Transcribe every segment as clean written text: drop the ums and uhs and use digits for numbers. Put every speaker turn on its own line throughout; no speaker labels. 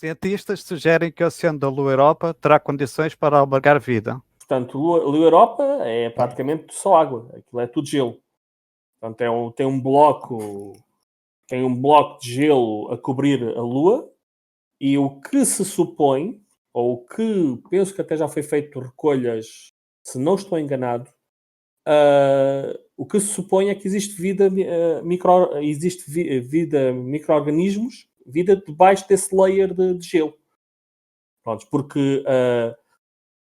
Cientistas sugerem que o Oceano da Lua Europa terá condições para albergar vida.
Portanto, Lua Europa é praticamente só água. Aquilo é tudo gelo. Portanto, tem um bloco de gelo a cobrir a Lua, e o que se supõe, ou o que penso que até já foi feito recolhas, se não estou enganado, o que se supõe é que existe vida, micro-organismos, vida debaixo desse layer de gelo. Pronto, porque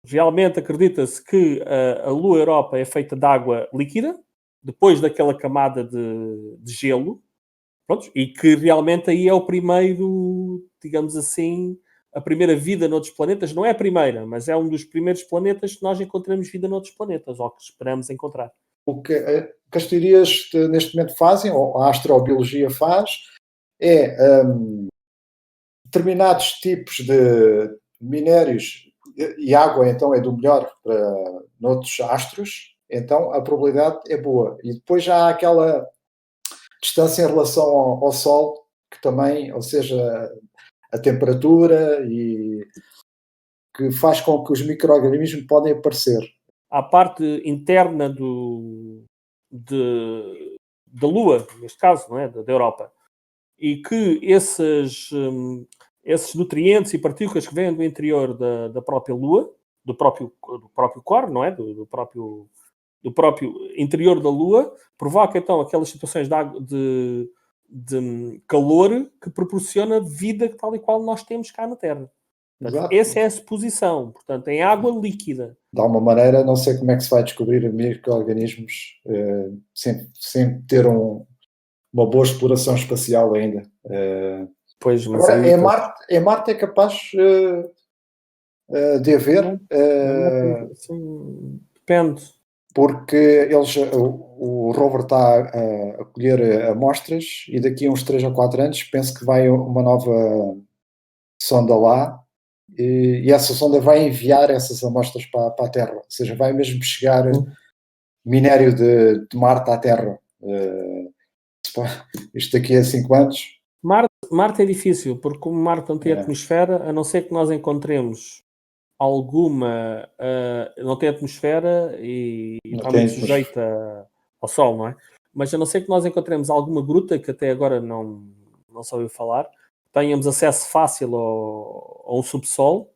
realmente acredita-se que a Lua Europa é feita de água líquida, depois daquela camada de gelo, pronto, e que realmente aí é o primeiro, digamos assim, a primeira vida noutros planetas. Não é a primeira, mas é um dos primeiros planetas que nós encontramos vida noutros planetas, ou que esperamos encontrar.
O que as teorias neste momento fazem, ou a astrobiologia faz, é determinados tipos de minérios, e água então é do melhor para noutros astros, então a probabilidade é boa. E depois já há aquela distância em relação ao Sol, que também, ou seja, a temperatura, e que faz com que os micro-organismos podem aparecer.
A parte interna da Lua, neste caso, não é? Da Europa, e que esses nutrientes e partículas que vêm do interior da própria Lua, do próprio core, não é? Do próprio interior da Lua, provoca então aquelas situações de calor que proporciona vida tal e qual nós temos cá na Terra. Portanto, essa é a suposição. Portanto, em água líquida.
De alguma maneira, não sei como é que se vai descobrir micro-organismos sem ter uma boa exploração espacial ainda.
Pois, mas
agora, em Marte é capaz de haver...
depende.
Porque o rover está a colher amostras, e daqui a uns 3 ou 4 anos penso que vai uma nova sonda lá, e essa sonda vai enviar essas amostras para a Terra, ou seja, vai mesmo chegar minério de Marte à Terra. Isto daqui a 5 anos.
Marte é difícil, porque como Marte não tem atmosfera, a não ser que nós encontremos alguma... não tem atmosfera e está muito sujeita ao Sol, não é? Mas a não ser que nós encontremos alguma gruta, que até agora não se ouviu falar, tenhamos acesso fácil a um subsolo,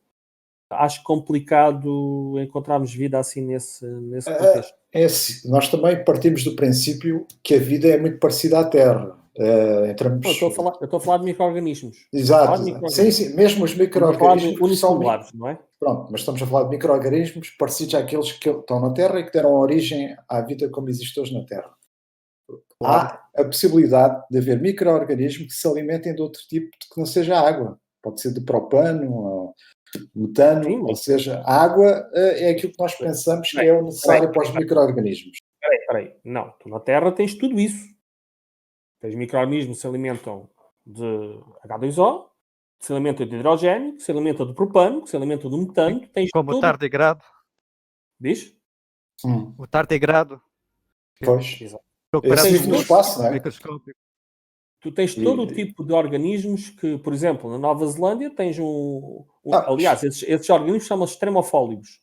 acho complicado encontrarmos vida assim nesse contexto.
Nós também partimos do princípio que a vida é muito parecida à Terra.
Eu estou a falar de micro-organismos.
Exato. Sim, mesmo os micro-organismos
unicelulares, não é?
Pronto, mas estamos a falar de micro-organismos parecidos àqueles que estão na Terra e que deram origem à vida como existe hoje na Terra. Claro. Há a possibilidade de haver micro-organismos que se alimentem de outro tipo que não seja água. Pode ser de propano, ou metano, sim, ou seja, a água é aquilo que nós pensamos que é o necessário para os micro-organismos.
Peraí. Não, tu na Terra tens tudo isso. Tens micro-organismos que se alimentam de H2O, que se alimentam de hidrogênio, que se alimentam de propano, que se alimentam de metano. Tens
como
todo...
o tardigrado.
Diz?
O tardigrado.
Pois.
Exato.
Esse no espaço, não é?
Tu tens todo o tipo de organismos que, por exemplo, na Nova Zelândia tens aliás, esses organismos chamam-se extremofólitos.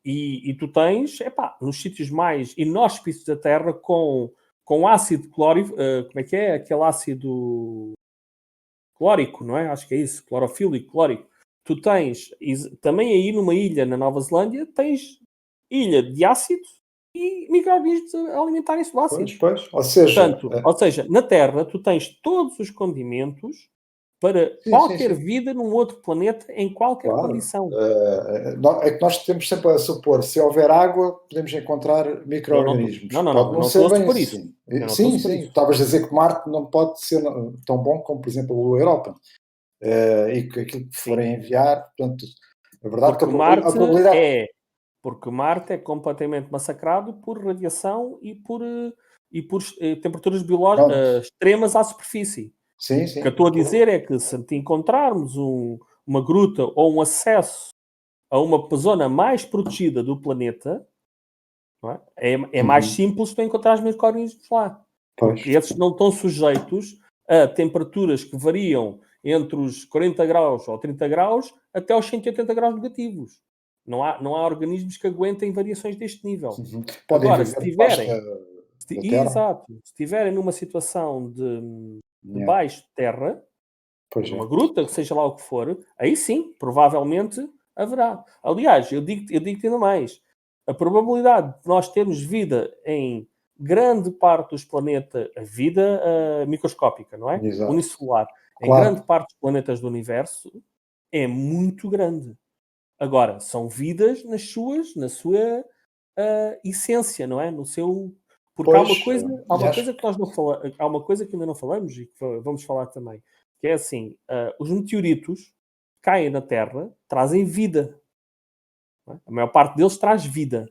E tu tens, nos sítios mais inóspitos da Terra, com ácido clórico, como é que é? Aquele ácido clórico, não é? Acho que é isso, clorofílico, clórico. Tu tens, também aí numa ilha na Nova Zelândia, tens ilha de ácido e micro-organismos a alimentarem-se do ácido.
Pois. Ou seja,
na Terra, tu tens todos os condimentos para qualquer vida num outro planeta, em qualquer condição.
É que nós temos sempre a supor, se houver água, podemos encontrar micro-organismos.
Não estou a supor isso.
Sim. Estavas a dizer que Marte não pode ser tão bom como, por exemplo, a Lua Europa. E que aquilo que forem enviar, portanto, a verdade
porque
que a probabilidade...
Porque Marte é completamente massacrado por radiação e por temperaturas biológicas extremas à superfície.
Sim.
O que eu estou a dizer é que se encontrarmos uma gruta ou um acesso a uma zona mais protegida do planeta, não é mais simples tu encontrar os micro-organismos lá. Porque esses não estão sujeitos a temperaturas que variam entre os 40 graus ou 30 graus até aos 180 graus negativos. Não há organismos que aguentem variações deste nível.
Podem
Agora,
viver
se tiverem...
da terra.
Exato. Se estiverem numa situação de baixo de terra,
Pois
numa
é.
gruta, seja lá o que for, aí sim, provavelmente haverá. Aliás, eu digo-te ainda mais. A probabilidade de nós termos vida em grande parte dos planetas, a vida microscópica, não é?
Exato.
Unicelular, em
Claro.
grande parte dos planetas do universo, é muito grande. Agora, são vidas na sua essência, não é? No seu... Porque há uma coisa que nós não falamos, há uma coisa que ainda não falamos e que vamos falar também, que é assim, os meteoritos caem na Terra, trazem vida. Não é? A maior parte deles traz vida,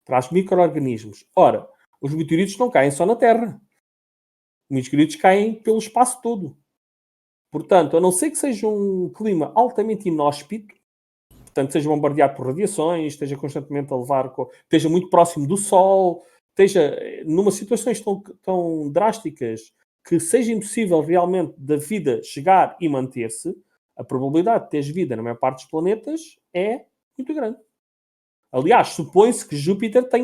traz micro-organismos. Ora, os meteoritos não caem só na Terra. Os meteoritos caem pelo espaço todo. Portanto, a não ser que seja um clima altamente inóspito, portanto, seja bombardeado por radiações, esteja constantemente a levar, esteja muito próximo do Sol, esteja numa situações tão drásticas que seja impossível realmente da vida chegar e manter-se, a probabilidade de teres vida na maior parte dos planetas é muito grande. Aliás, supõe-se que Júpiter tem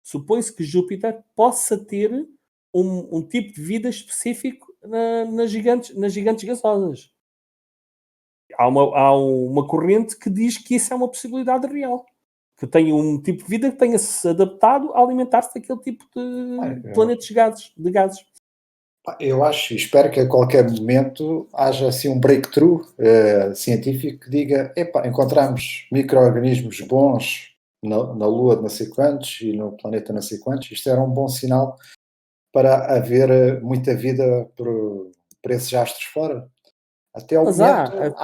supõe-se que Júpiter possa ter um tipo de vida específico nas gigantes gasosas. Há uma corrente que diz que isso é uma possibilidade real. Que tenha um tipo de vida que tenha-se adaptado a alimentar-se daquele tipo de planetas de gases.
Eu acho e espero que a qualquer momento haja assim um breakthrough científico que diga, encontramos micro-organismos bons na Lua de não sei quantos e no planeta não sei quantos. Isto era um bom sinal para haver muita vida para esses astros fora. Até ao momento,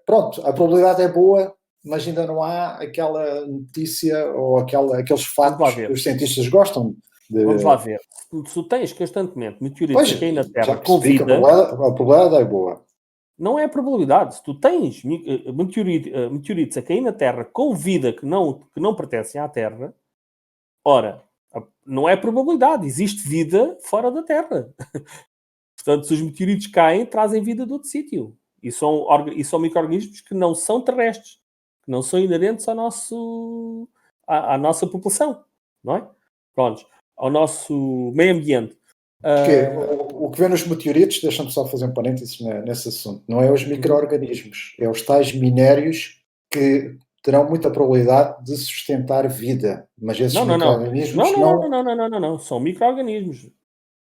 pronto, a probabilidade é boa, mas ainda não há aquela notícia ou aqueles fatos que os cientistas gostam de...
Vamos lá ver. Se tu tens constantemente meteoritos a cair na Terra com vida...
A probabilidade é boa.
Não é a probabilidade. Se tu tens meteoritos a cair na Terra com vida que não pertencem à Terra, ora, não é probabilidade. Existe vida fora da Terra. Portanto, se os meteoritos caem, trazem vida de outro sítio. E são micro-organismos que não são terrestres, que não são inerentes à nossa população, não é? Pronto, ao nosso meio ambiente.
O que vê nos meteoritos, deixa-me só fazer um parênteses nesse assunto, não é os micro-organismos, é os tais minérios que terão muita probabilidade de sustentar vida, mas esses micro-organismos
não, são micro-organismos.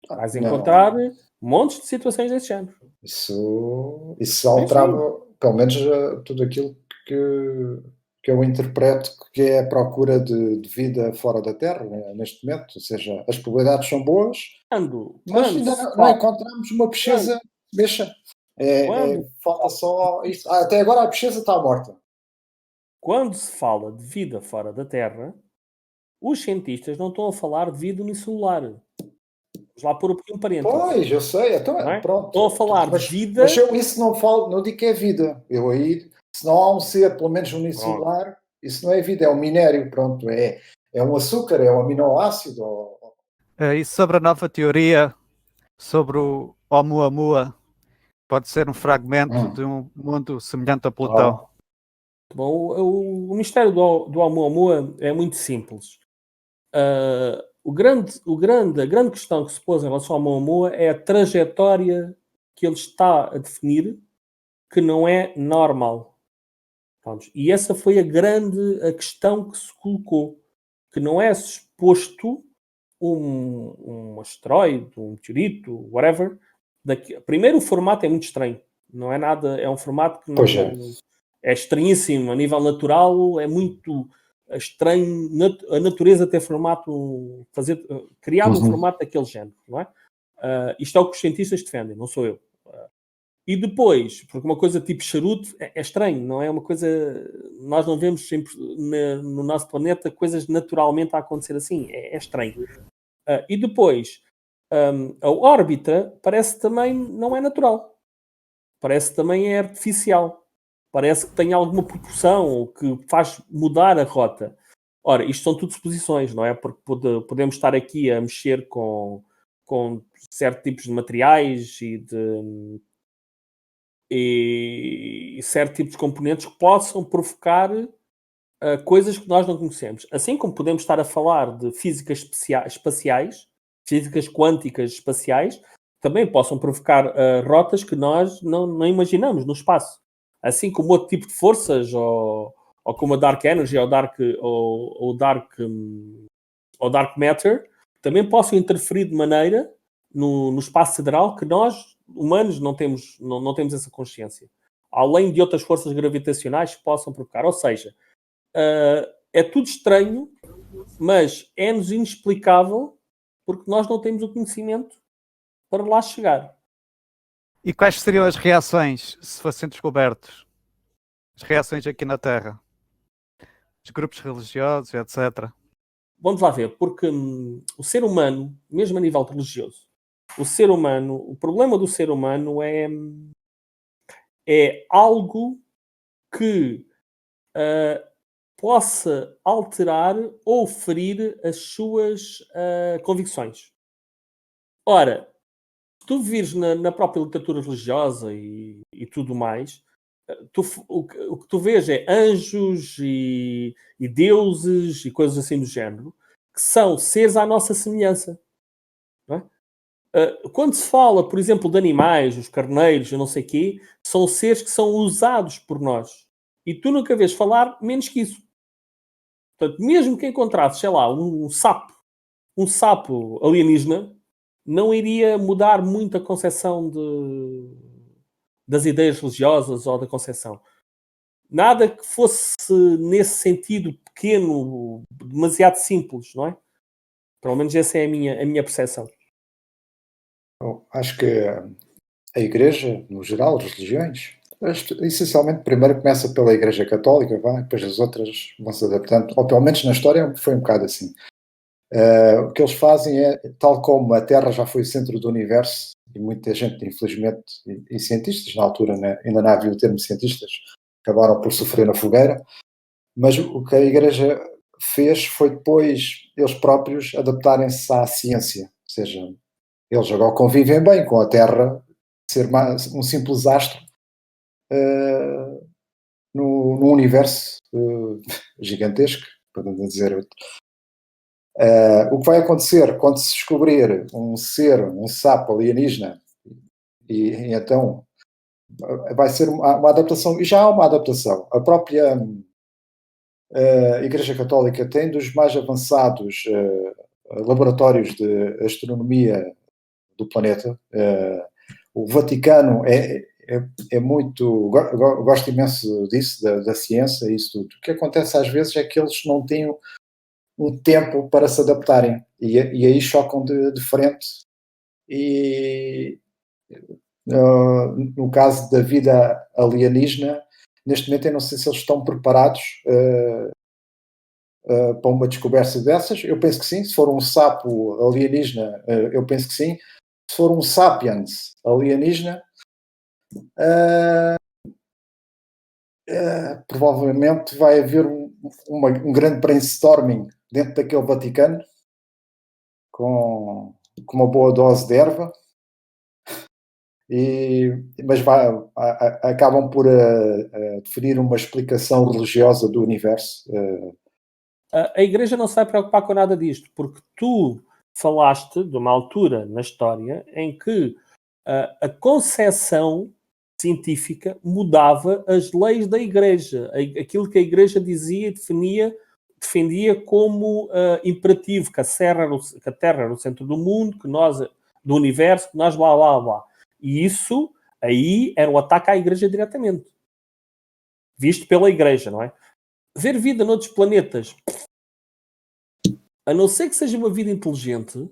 Vais encontrar montes de situações desse género.
Isso alterava, pelo menos, tudo aquilo que eu interpreto que é a procura de vida fora da Terra, né, neste momento. Ou seja, as probabilidades são boas, mas ainda não encontramos uma pesquisa. Falta só isto. Até agora a pesquisa está morta.
Quando se fala de vida fora da Terra, os cientistas não estão a falar de vida unicelular. Vamos lá pôr um parênteses.
Pois, eu sei. Então, pronto.
Estou a falar de vida...
Mas eu isso não digo que é vida. Eu aí, se não há um ser, pelo menos unicelular, isso não é vida, é um minério, pronto. É um açúcar, é um aminoácido.
E sobre a nova teoria sobre o Oumuamua, pode ser um fragmento de um mundo semelhante a Plutão.
Bom, o mistério do Oumuamua é muito simples. A grande questão que se pôs em relação ao Oumuamua é a trajetória que ele está a definir, que não é normal. Pronto. E essa foi a questão que se colocou, que não é suposto um asteroide, um meteorito, whatever. Primeiro, o formato é muito estranho. Não é nada, é um formato que não é estranhíssimo. A nível natural, é muito estranho a natureza ter criado um formato daquele género, não é? Isto é o que os cientistas defendem, não sou eu. E depois, porque uma coisa tipo charuto é estranho, não é uma coisa... Nós não vemos sempre no nosso planeta coisas naturalmente a acontecer assim. É estranho. E depois, a órbita parece também não é natural. Parece também é artificial. Parece que tem alguma proporção ou que faz mudar a rota. Ora, isto são tudo suposições, não é? Porque podemos estar aqui a mexer com com certos tipos de materiais e certos tipos de componentes que possam provocar coisas que nós não conhecemos. Assim como podemos estar a falar de físicas espaciais, físicas quânticas espaciais, também possam provocar rotas que nós não imaginamos no espaço. Assim como outro tipo de forças, ou como a Dark Energy, ou Dark Matter, também possam interferir de maneira no espaço sideral que nós, humanos, não temos essa consciência. Além de outras forças gravitacionais que possam provocar. Ou seja, é tudo estranho, mas é-nos inexplicável porque nós não temos o conhecimento para lá chegar.
E quais seriam as reações se fossem descobertos? As reações aqui na Terra? Os grupos religiosos, etc.
Vamos lá ver, porque o ser humano, mesmo a nível religioso, o problema do ser humano é algo que possa alterar ou ferir as suas convicções. Ora, se tu vires na própria literatura religiosa e tudo mais, o que tu vês é anjos e deuses e coisas assim do género, que são seres à nossa semelhança. Não é? Quando se fala, por exemplo, de animais, os carneiros, eu não sei o quê, são seres que são usados por nós. E tu nunca vês falar menos que isso. Portanto, mesmo que encontrasses, sei lá, um sapo alienígena, não iria mudar muito a concepção das ideias religiosas ou da concepção. Nada que fosse nesse sentido pequeno, demasiado simples, não é? Pelo menos essa é a minha percepção.
Bom, acho que a Igreja, no geral, as religiões, essencialmente, primeiro começa pela Igreja Católica, depois as outras vão se adaptando, ou pelo menos na história foi um bocado assim. O que eles fazem é, tal como a Terra já foi o centro do universo, e muita gente, infelizmente, e cientistas, na altura, né, ainda não havia o termo cientistas, acabaram por sofrer na fogueira, mas o que a Igreja fez foi depois eles próprios adaptarem-se à ciência, ou seja, eles agora convivem bem com a Terra, ser um simples astro no universo gigantesco, podemos dizer. O que vai acontecer quando se descobrir um sapo alienígena, e então vai ser uma adaptação, e já há uma adaptação. A própria Igreja Católica tem dos mais avançados laboratórios de astronomia do planeta. O Vaticano é muito... Gosto imenso disso, da ciência e isso tudo. O que acontece às vezes é que eles não têm um tempo para se adaptarem e aí chocam de frente e no caso da vida alienígena, neste momento eu não sei se eles estão preparados para uma descoberta dessas. Eu penso que sim. Se for um sapo alienígena, eu penso que sim. Se for um sapiens alienígena, provavelmente vai haver um grande brainstorming dentro daquele Vaticano com uma boa dose de erva, mas acabam por definir uma explicação religiosa do universo.
A Igreja não se vai preocupar com nada disto, porque tu falaste de uma altura na história em que a concepção científica mudava as leis da Igreja. Aquilo que a Igreja dizia e defendia como imperativo, que a Terra era o centro do mundo, que nós, do universo, que nós blá blá blá. E isso aí era um ataque à Igreja diretamente. Visto pela Igreja, não é? Ver vida noutros planetas, a não ser que seja uma vida inteligente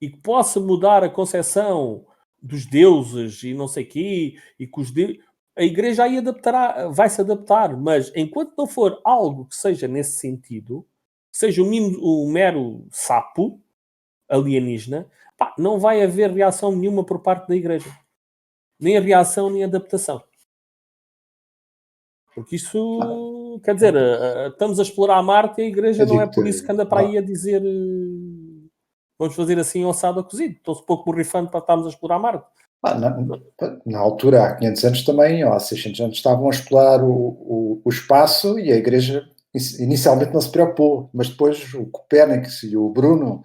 e que possa mudar a concepção dos deuses e não sei o quê, e que a Igreja aí vai se adaptar, mas enquanto não for algo que seja nesse sentido, que seja um mero sapo alienígena, não vai haver reação nenhuma por parte da Igreja. Nem a reação, nem a adaptação. Porque isso, quer dizer, estamos a explorar Marte e a Igreja não é por isso que anda para aí a dizer vamos fazer assim assado a cozido. Estou-se pouco borrifando para estarmos a explorar Marte.
Na altura, há 500 anos também, ou há 600 anos, estavam a explorar o espaço e a Igreja inicialmente não se preocupou, mas depois o Copérnico e o Bruno,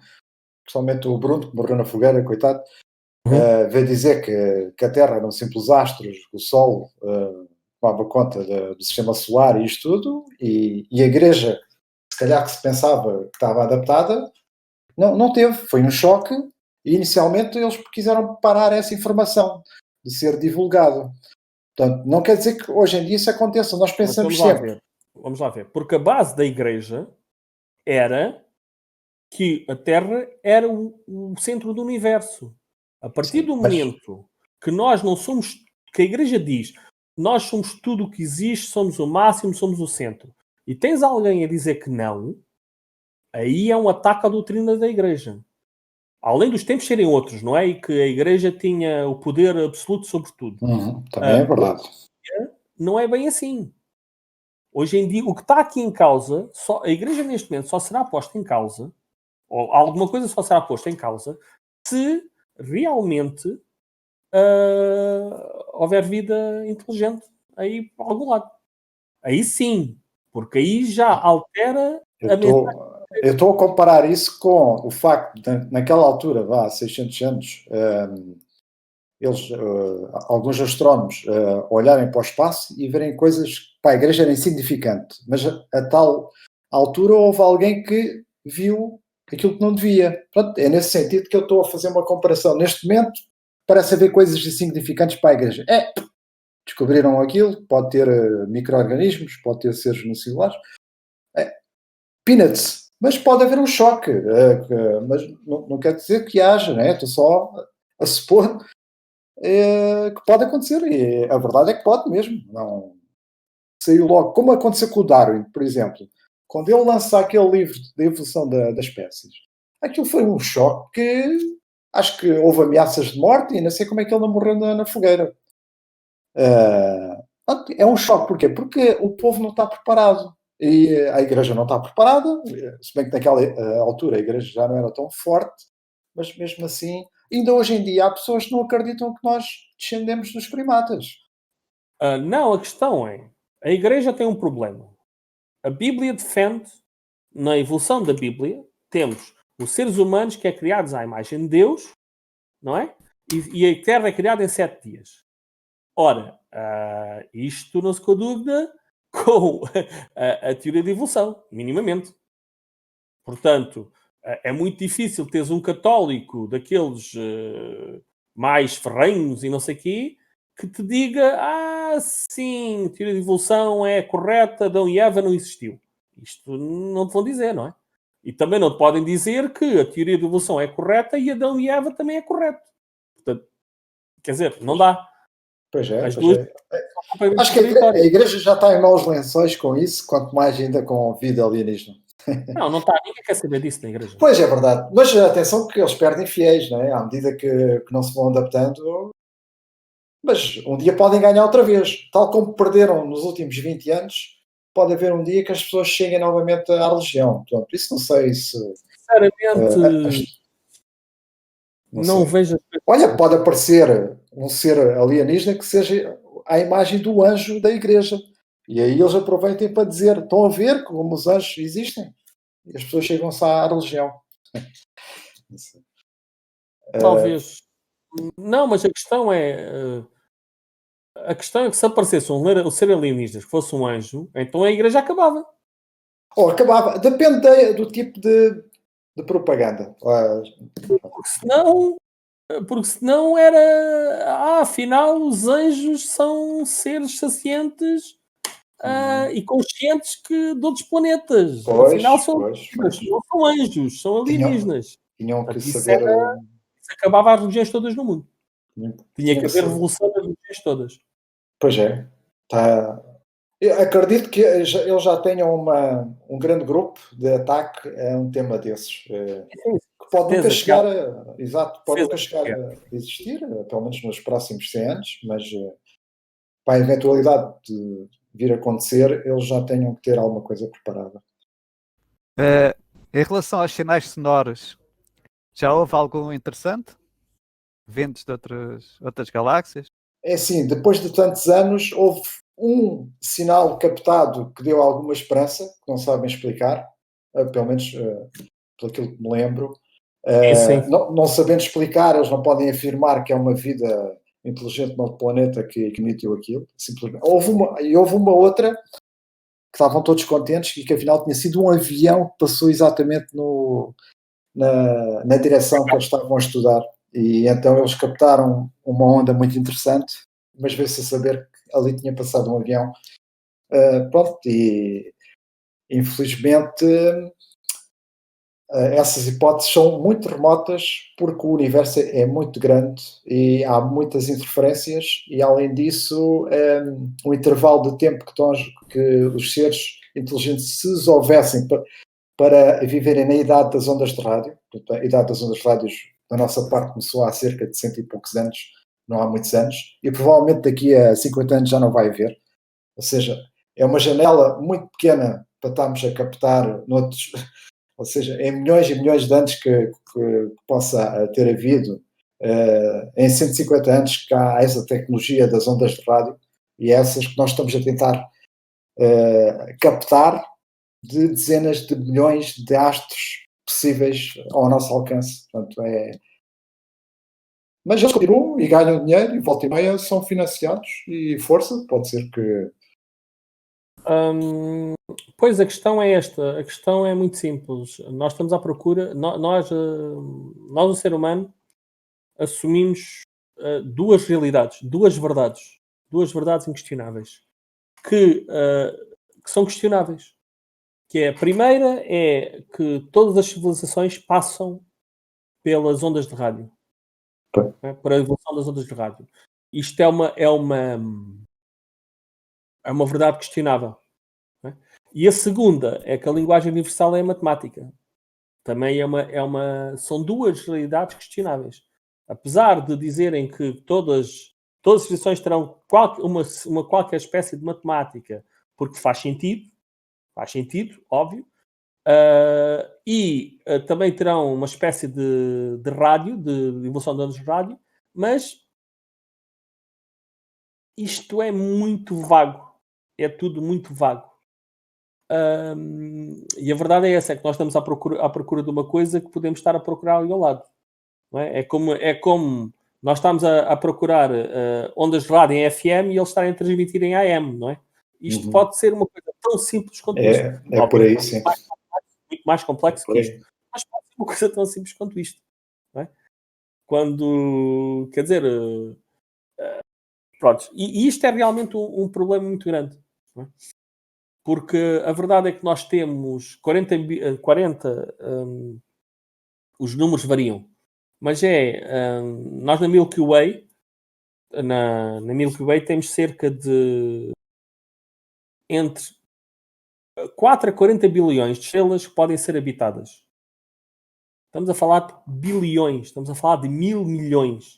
principalmente o Bruno, que morreu na fogueira, coitado, veio dizer que a Terra era um simples astros, o Sol tomava conta do sistema solar e isto tudo, e a Igreja, se calhar que se pensava que estava adaptada, não teve, foi um choque, e inicialmente eles quiseram parar essa informação de ser divulgado. Portanto, não quer dizer que hoje em dia isso aconteça, nós pensamos sempre.
Vamos lá ver, porque a base da Igreja era que a Terra era o centro do universo. A partir do momento que nós não somos, que a Igreja diz, nós somos tudo o que existe, somos o máximo, somos o centro, e tens alguém a dizer que não, aí é um ataque à doutrina da Igreja. Além dos tempos serem outros, não é? E que a Igreja tinha o poder absoluto sobre tudo.
Também é verdade.
Não é bem assim. Hoje em dia, o que está aqui em causa, a Igreja neste momento só será posta em causa, ou alguma coisa só será posta em causa, se realmente houver vida inteligente aí por algum lado. Aí sim, porque aí já altera a mensagem.
Eu estou a comparar isso com o facto de, naquela altura, há 600 anos, alguns astrónomos olharem para o espaço e verem coisas que para a Igreja era insignificante, mas a tal altura houve alguém que viu aquilo que não devia. Pronto, é nesse sentido que eu estou a fazer uma comparação. Neste momento, parece haver coisas insignificantes para a Igreja. Descobriram aquilo, pode ter micro-organismos, pode ter seres unicelulares. Peanuts. Mas pode haver um choque. Mas não quer dizer que haja, né? Estou só a supor que pode acontecer. E a verdade é que pode mesmo. Não saiu logo. Como aconteceu com o Darwin, por exemplo. Quando ele lança aquele livro da evolução das espécies, aquilo foi um choque que acho que houve ameaças de morte e não sei como é que ele não morreu na fogueira. É um choque. Porquê? Porque o povo não está preparado. E a Igreja não está preparada, se bem que naquela altura a Igreja já não era tão forte, mas mesmo assim, ainda hoje em dia há pessoas que não acreditam que nós descendemos dos primatas.
Não, a questão é, a Igreja tem um problema. A Bíblia defende, na evolução da Bíblia, temos os seres humanos que é criados à imagem de Deus, não é? E a Terra é criada em 7 dias. Ora, isto não se com dúvida com a teoria da evolução, minimamente. Portanto, é muito difícil teres um católico daqueles mais ferrenhos e não sei o quê, que te diga, sim, a teoria da evolução é correta, Adão e Eva não existiu. Isto não te vão dizer, não é? E também não te podem dizer que a teoria da evolução é correta e Adão e Eva também é correto. Portanto, quer dizer, não dá.
Pois é,
As duas
acho que a Igreja já está em maus lençóis com isso, quanto mais ainda com vida alienígena.
Não está, ninguém quer saber disso na Igreja.
Pois é verdade, mas atenção que eles perdem fiéis, não é? À medida que não se vão adaptando, mas um dia podem ganhar outra vez, tal como perderam nos últimos 20 anos, pode haver um dia que as pessoas cheguem novamente à religião. Portanto, isso não sei se...
Sinceramente, não vejo...
Olha, pode aparecer um ser alienígena que seja a imagem do anjo da Igreja. E aí eles aproveitem para dizer, estão a ver como os anjos existem? E as pessoas chegam-se à religião.
Talvez. Não, mas a questão é... A questão é que se aparecesse um ser alienígena que fosse um anjo, então a Igreja acabava.
Ou acabava. Depende do tipo de propaganda.
Porque senão era... afinal, os anjos são seres sacientes e conscientes de outros planetas. Afinal, não são anjos, são alienígenas.
Tinham que saber...
Isso acabava as religiões todas no mundo. Tinha que haver revolução das religiões todas.
Pois é. Eu acredito que eles já tenham um grande grupo de ataque a um tema desses. Que pode nunca chegar a... Exato, pode nunca chegar a existir, pelo menos nos próximos 100 anos, mas para a eventualidade de vir a acontecer, eles já tenham que ter alguma coisa preparada.
Em relação aos sinais sonoros, Já houve algo interessante? Vindos de outras galáxias?
É assim, depois de tantos anos, houve um sinal captado que deu alguma esperança, que não sabem explicar, pelo menos pelo aquilo que me lembro.
Sim.
Não sabendo explicar, eles não podem afirmar que é uma vida inteligente no outro planeta que emitiu aquilo. Simplesmente. Houve uma outra que estavam todos contentes e que afinal tinha sido um avião que passou exatamente na direção que eles estavam a estudar. E então eles captaram uma onda muito interessante, mas veio-se a saber que ali tinha passado um avião. Pronto, e infelizmente essas hipóteses são muito remotas porque o universo é muito grande e há muitas interferências e além disso o intervalo de tempo que os seres inteligentes se houvessem para viverem na idade das ondas de rádio. Portanto, a idade das ondas de rádio da nossa parte começou há cerca de 100 e poucos anos, não há muitos anos, e provavelmente daqui a 50 anos já não vai haver. Ou seja, é uma janela muito pequena para estarmos a captar noutros, ou seja, em milhões e milhões de anos que possa ter havido, em 150 anos que há essa tecnologia das ondas de rádio e essas que nós estamos a tentar captar de dezenas de milhões de astros possíveis ao nosso alcance. Portanto, mas eles continuam e ganham dinheiro e volta e meia são financiados e força, pode ser que...
Pois a questão é esta, a questão é muito simples. Nós estamos à procura, nós o ser humano, assumimos duas realidades, duas verdades inquestionáveis, que são questionáveis. Que é, a primeira é que todas as civilizações passam pelas ondas de rádio. Né? Por a evolução das ondas de rádio. Isto é uma verdade questionável. Né? E a segunda é que a linguagem universal é a matemática. Também são duas realidades questionáveis. Apesar de dizerem que todas as civilizações terão qualquer espécie de matemática, porque faz sentido, óbvio, e também terão uma espécie de rádio, de evolução de ondas de rádio, mas isto é muito vago. É tudo muito vago. E a verdade é essa, é que nós estamos à procura de uma coisa que podemos estar a procurar ali ao lado. Não é? É como nós estamos a procurar ondas de rádio em FM e eles estarem a transmitir em AM, não é? Isto pode ser uma coisa tão simples quanto isto.
É por aí, sim.
Muito mais complexo que isto. Mas pode ser uma coisa tão simples quanto isto. Não é? Quando, quer dizer, pronto. E isto é realmente um problema muito grande. Não é? Porque a verdade é que nós temos 40 os números variam, mas nós na Milky Way, na Milky Way temos cerca de entre 4 a 40 bilhões de estrelas que podem ser habitadas. Estamos a falar de bilhões, estamos a falar de 1.000 milhões.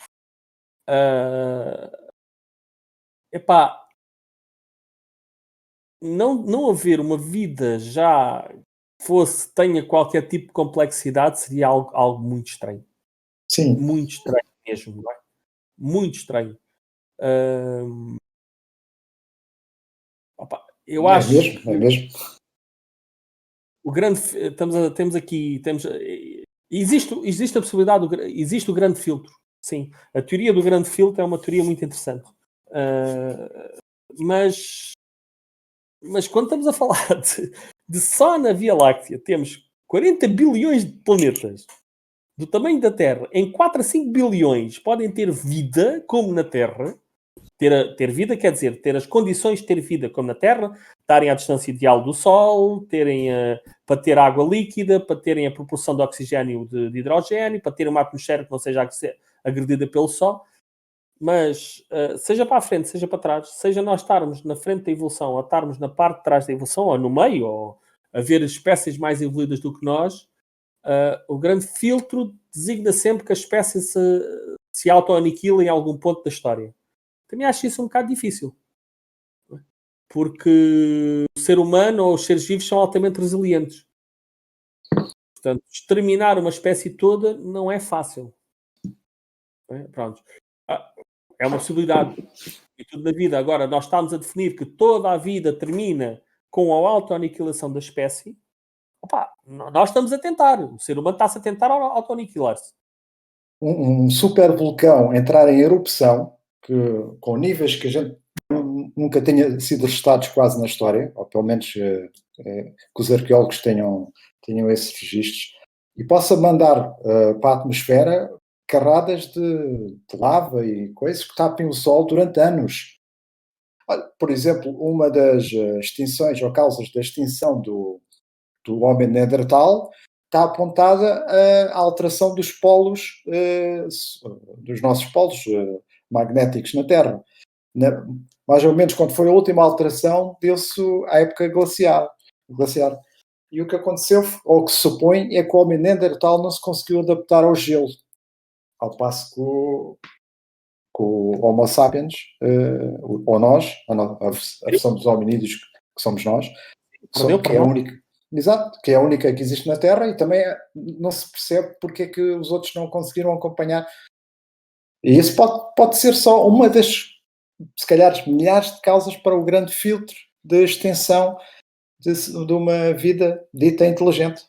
Não haver uma vida já tenha qualquer tipo de complexidade seria algo muito estranho.
Sim.
Muito estranho mesmo, não é? Muito estranho. Eu acho
mesmo, é mesmo.
O grande existe a possibilidade, existe o grande filtro. Sim, a teoria do grande filtro é uma teoria muito interessante. Mas quando estamos a falar de só na Via Láctea temos 40 bilhões de planetas do tamanho da Terra, em 4 a 5 bilhões podem ter vida como na Terra. Ter vida quer dizer ter as condições de ter vida como na Terra, estarem à distância ideal do Sol, para ter água líquida, para terem a proporção de oxigênio de hidrogênio, para ter uma atmosfera que não seja agredida pelo Sol. Mas, seja para a frente, seja para trás, seja nós estarmos na frente da evolução, ou estarmos na parte de trás da evolução, ou no meio, ou haver espécies mais evoluídas do que nós, o grande filtro designa sempre que a espécie se auto-aniquila em algum ponto da história. Também acho isso um bocado difícil. Porque o ser humano ou os seres vivos são altamente resilientes. Portanto, exterminar uma espécie toda não é fácil. Pronto. É uma possibilidade. E tudo na vida. Agora, nós estamos a definir que toda a vida termina com a autoaniquilação da espécie. Opa, nós estamos a tentar. O ser humano está-se a tentar autoaniquilar-se.
Um super vulcão entrar em erupção, com níveis que a gente nunca tenha sido registados quase na história, ou pelo menos que os arqueólogos tenham esses registros, e possa mandar para a atmosfera carradas de lava e coisas que tapem o Sol durante anos. Por exemplo, uma das extinções ou causas da extinção do homem neandertal está apontada à alteração dos polos, dos nossos polos magnéticos na Terra. Mais ou menos quando foi a última alteração, deu-se à época glaciar. E o que aconteceu, ou o que se supõe, é que o homem neandertal não se conseguiu adaptar ao gelo. Ao passo que o Homo sapiens, ou nós, a versão dos hominídeos que somos nós, que é a única, exato, que é a única que existe na Terra, e também não se percebe porque é que os outros não conseguiram acompanhar. E isso pode ser só uma das, se calhar, milhares de causas para o grande filtro de extensão de uma vida dita inteligente.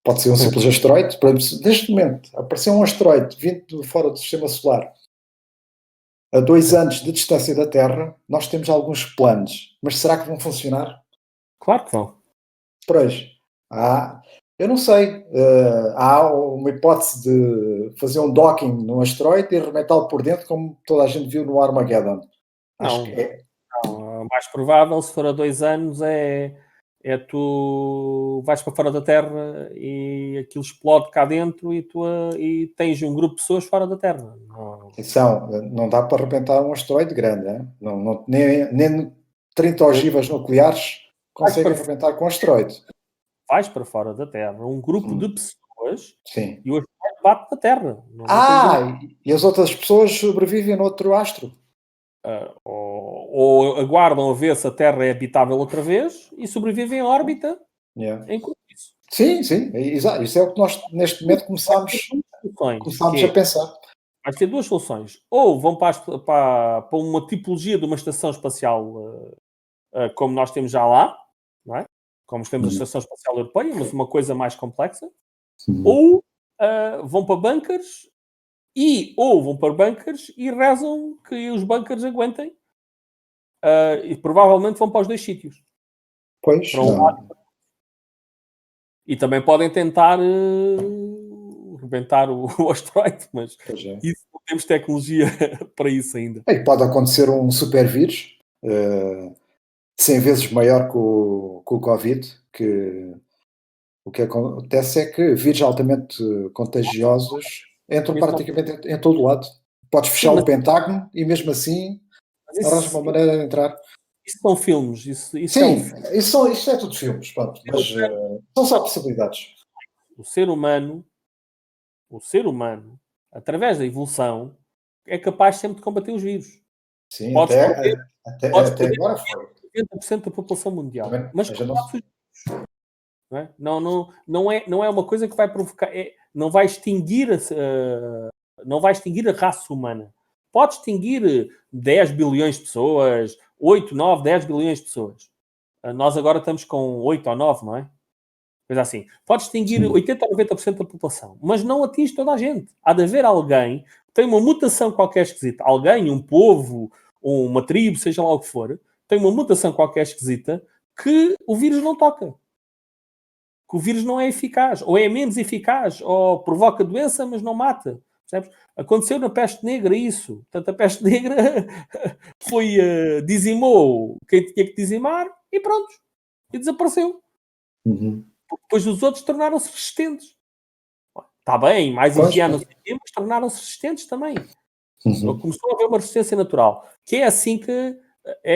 Pode ser um simples asteroide. Por exemplo, neste momento, apareceu um asteroide vindo de fora do sistema solar a 2 anos de distância da Terra. Nós temos alguns planos, mas será que vão funcionar?
Claro que vão.
Pois. Eu não sei. Há uma hipótese de fazer um docking num asteroide e arremetá-lo por dentro, como toda a gente viu no Armageddon. Acho que é.
Não, o mais provável, se for a 2 anos, é tu vais para fora da Terra e aquilo explode cá dentro e tens um grupo de pessoas fora da Terra.
Não dá para arrebentar um asteroide grande, nem 30 ogivas nucleares conseguem arrebentar com um asteroide.
Vais para fora da Terra, um grupo de pessoas.
Sim.
E o asteroide bate na Terra.
E as outras pessoas sobrevivem noutro astro?
Ou aguardam a ver se a Terra é habitável outra vez e sobrevivem em órbita enquanto isso.
Sim, exato. Isso é o que nós neste momento começámos a pensar.
Vai ter 2 soluções. Ou vão para uma tipologia de uma estação espacial como nós temos já lá, não é? Como temos a Estação Espacial Europeia, mas uma coisa mais complexa. Ou vão para bunkers e rezam que os bunkers aguentem. E provavelmente vão para os 2 sítios.
Pois.
E também podem tentar rebentar o asteroide, mas isso não temos tecnologia para isso ainda.
E pode acontecer um supervírus 100 vezes maior que o Covid, que o que acontece é que vírus altamente contagiosos entram praticamente em todo lado. Podes fechar o Pentágono e mesmo assim arranjas uma maneira de entrar.
Isso são filmes. Isso
é tudo filmes, pronto, mas são só possibilidades.
O ser humano, através da evolução, é capaz sempre de combater os vírus.
Sim, até agora foi.
90% da população mundial.
Também,
mas não é uma coisa que vai provocar, não vai extinguir a raça humana. Pode extinguir 10 bilhões de pessoas, 8, 9, 10 bilhões de pessoas. Nós agora estamos com 8 ou 9, não é? Coisa assim. Pode extinguir 80 ou 90% da população, mas não atinge toda a gente. Há de haver alguém que tem uma mutação qualquer esquisita. Alguém, um povo, ou uma tribo, seja lá o que for, tem uma mutação qualquer esquisita que o vírus não toca. Que o vírus não é eficaz, ou é menos eficaz, ou provoca doença, mas não mata. Percebes? Aconteceu na peste negra isso. Portanto, a peste negra dizimou quem tinha que dizimar e pronto. E desapareceu. Depois os outros tornaram-se resistentes. Está bem, mais higiene, mas tornaram-se resistentes também. Começou a haver uma resistência natural. Que é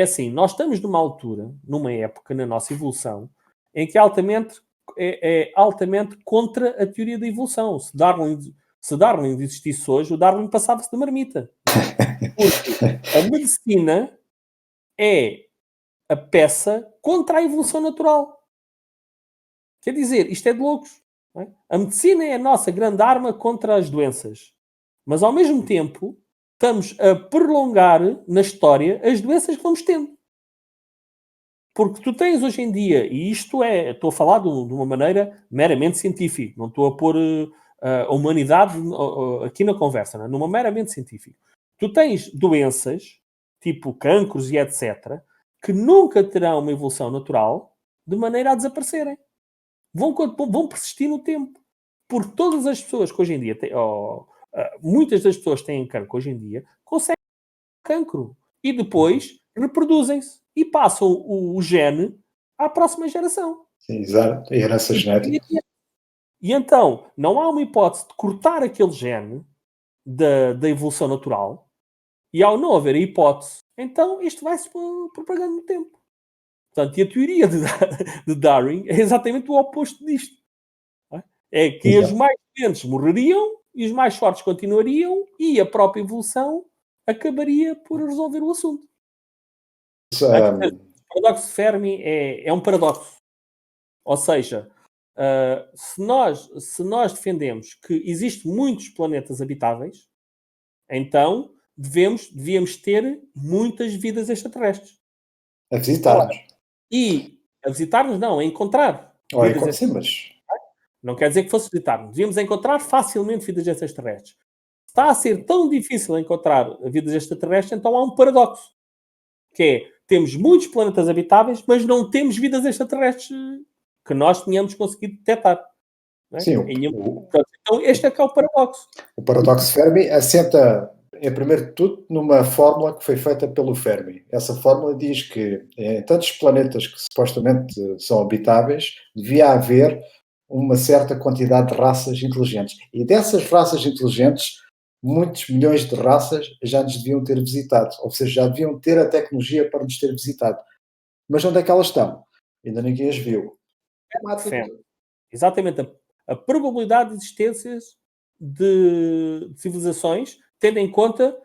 assim, nós estamos numa altura, numa época na nossa evolução, em que é altamente contra a teoria da evolução. Se Darwin existisse hoje, o Darwin passava-se de marmita. Porque a medicina é a peça contra a evolução natural. Quer dizer, isto é de loucos. Não é? A medicina é a nossa grande arma contra as doenças. Mas, ao mesmo tempo, estamos a prolongar na história as doenças que vamos tendo. Porque tu tens hoje em dia, e isto estou a falar de uma maneira meramente científica, não estou a pôr a humanidade aqui na conversa, não é? Numa meramente científica. Tu tens doenças, tipo cancros e etc., que nunca terão uma evolução natural de maneira a desaparecerem. Vão persistir no tempo. Porque todas as pessoas que hoje em dia têm, muitas das pessoas que têm cancro hoje em dia, conseguem cancro. E depois reproduzem-se e passam o gene à próxima geração.
Sim, exato. Herança genética.
E então, não há uma hipótese de cortar aquele gene da evolução natural, e ao não haver a hipótese, então isto vai-se propagando no tempo. Portanto, e a teoria de Darwin é exatamente o oposto disto. É que os mais doentes morreriam e os mais fortes continuariam e a própria evolução acabaria por resolver o assunto. O paradoxo de Fermi é um paradoxo. Ou seja, se nós defendemos que existem muitos planetas habitáveis, então devíamos ter muitas vidas extraterrestres.
A visitar-nos.
E a visitar-nos não, a encontrar.
Não
quer dizer que fosse visitar-nos. Devíamos encontrar facilmente vidas extraterrestres. Está a ser tão difícil encontrar vidas extraterrestres, então há um paradoxo. Que é, temos muitos planetas habitáveis, mas não temos vidas extraterrestres que nós tínhamos conseguido detectar. Não é?
Sim,
então este é que é o paradoxo.
O paradoxo de Fermi assenta, primeiro de tudo, numa fórmula que foi feita pelo Fermi. Essa fórmula diz que em tantos planetas que supostamente são habitáveis, devia haver uma certa quantidade de raças inteligentes. E dessas raças inteligentes, muitos milhões de raças já nos deviam ter visitado. Ou seja, já deviam ter a tecnologia para nos ter visitado. Mas onde é que elas estão? Ainda ninguém as viu.
Exatamente. A probabilidade de existências de civilizações, tendo em conta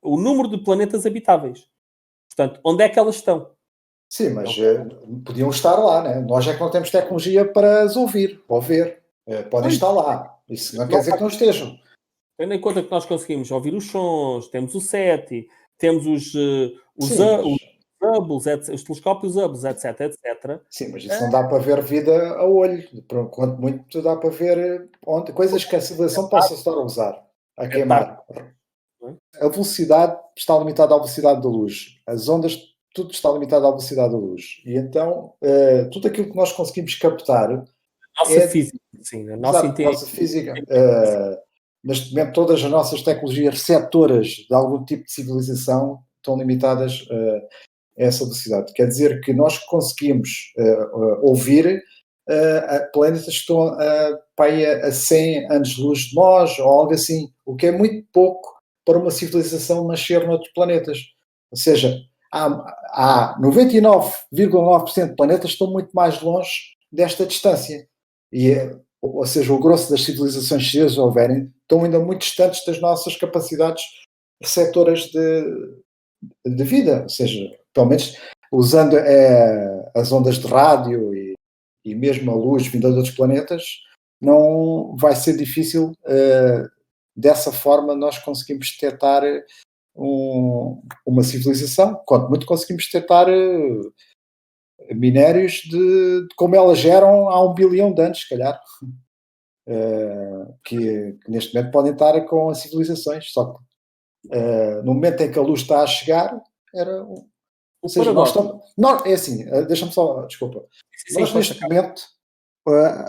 o número de planetas habitáveis. Portanto, onde é que elas estão?
Sim, mas podiam estar lá, né? Nós é que não temos tecnologia para as ouvir ou ver. Podem estar lá. Isso não quer dizer que não estejam.
Tendo em conta que nós conseguimos ouvir os sons, temos o SETI, temos os Hubbles, os telescópios Hubbles, etc.
Sim, mas isso não dá para ver vida a olho. Quanto muito dá para ver coisas que a civilização possa estar a usar, a queimar. A velocidade está limitada à velocidade da luz. As ondas, tudo está limitado à velocidade da luz. E então, tudo aquilo que nós conseguimos captar...
Nossa física, sim. A nossa
física. Neste momento, todas as nossas tecnologias receptoras de algum tipo de civilização estão limitadas a essa velocidade. Quer dizer que nós conseguimos ouvir planetas que estão a 100 anos-luz de nós, ou algo assim, o que é muito pouco para uma civilização nascer noutros planetas. Ou seja, há 99,9% de planetas que estão muito mais longe desta distância. Ou seja, o grosso das civilizações, se as houverem, estão ainda muito distantes das nossas capacidades receptoras de vida. Ou seja, pelo menos usando as ondas de rádio e mesmo a luz vinda de outros planetas, não vai ser difícil dessa forma nós conseguimos detectar uma civilização. Quanto muito conseguimos detectar minérios de como elas geram há 1 bilhão de anos, se calhar, que neste momento podem estar com as civilizações, só que no momento em que a luz está a chegar, era... Ou seja, nós estamos... Não, é assim, deixa-me só... Desculpa.
Sim,
nós neste momento,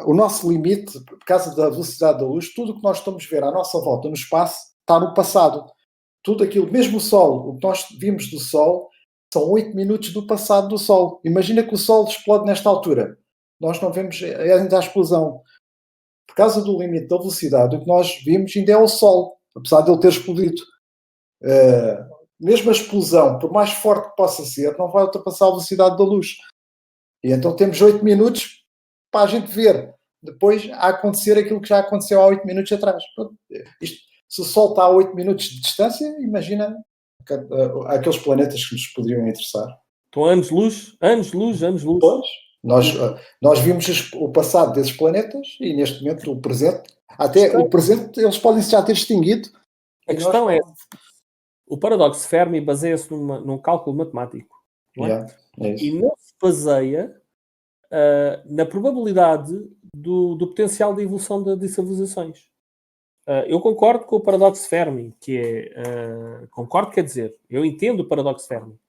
o nosso limite, por causa da velocidade da luz, tudo o que nós estamos a ver à nossa volta no espaço está no passado. Tudo aquilo, mesmo o Sol, o que nós vimos do Sol, são 8 minutos do passado do Sol. Imagina que o Sol explode nesta altura. Nós não vemos ainda a explosão. Por causa do limite da velocidade, o que nós vimos ainda é o Sol, apesar de ele ter explodido. Mesmo a explosão, por mais forte que possa ser, não vai ultrapassar a velocidade da luz. E então temos 8 minutos para a gente ver. Depois a acontecer aquilo que já aconteceu há 8 minutos atrás. Se o Sol está a 8 minutos de distância, imagina aqueles planetas que nos poderiam interessar.
Estão anos-luz.
Pois, Nós vimos o passado desses planetas e neste momento o presente. Até o presente eles podem já ter extinguido.
A questão é, o paradoxo de Fermi baseia-se num cálculo matemático, não é? E não se baseia na probabilidade do potencial de evolução de civilizações. Eu concordo com o paradoxo de Fermi, que é... concordo, quer dizer, eu entendo o paradoxo de Fermi,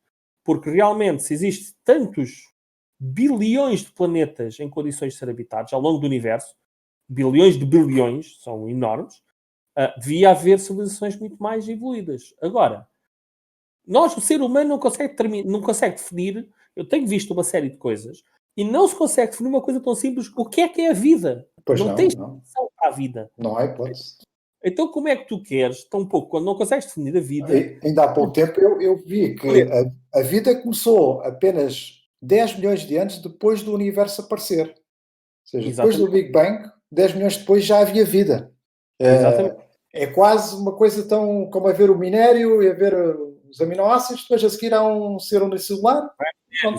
porque realmente se existem tantos bilhões de planetas em condições de ser habitados ao longo do universo, bilhões de bilhões, são enormes, devia haver civilizações muito mais evoluídas. Agora, o ser humano não consegue definir, eu tenho visto uma série de coisas, e não se consegue definir uma coisa tão simples, o que é a vida?
Pois
não tem definição para a vida.
Não há hipótese.
Então como é que tu queres, tão pouco, quando não consegues definir a vida...
Ainda há pouco tempo eu vi que a vida começou apenas 10 milhões de anos depois do universo aparecer. Ou seja, depois do Big Bang, 10 milhões depois já havia vida. É quase uma coisa tão como haver o minério e haver os aminoácidos, depois a seguir há um ser unicelular.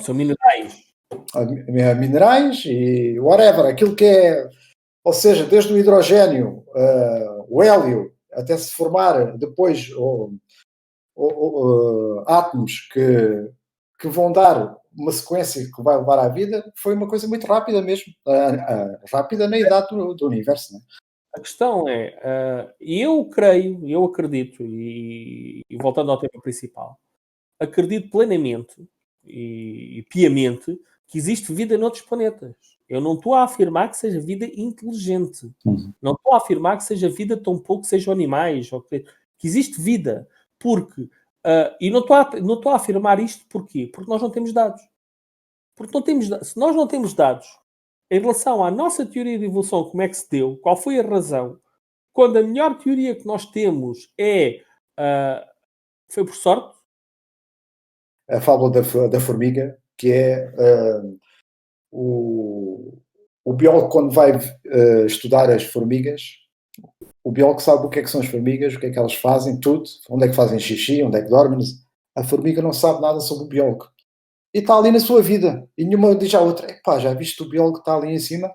São minerais.
Minerais e whatever, aquilo que é, ou seja, desde o hidrogênio, o hélio, até se formar depois átomos que vão dar uma sequência que vai levar à vida, foi uma coisa muito rápida mesmo, rápida na idade do universo, não é?
A questão é, eu acredito, e voltando ao tema principal, acredito plenamente e piamente que existe vida noutros planetas. Eu não estou a afirmar que seja vida inteligente. Não estou a afirmar que seja vida tão pouco, sejam animais. Que existe vida. Porque, e não estou a afirmar isto porquê? Porque nós não temos dados. Se nós não temos dados em relação à nossa teoria de evolução, como é que se deu, qual foi a razão, quando a melhor teoria que nós temos foi por sorte?
A fábula da formiga, que é o biólogo, quando vai estudar as formigas, o biólogo sabe o que é que são as formigas, o que é que elas fazem, tudo, onde é que fazem xixi, onde é que dormem. A formiga não sabe nada sobre o biólogo. E está ali na sua vida. E nenhuma diz à outra, epá, já viste o biólogo que está ali em cima?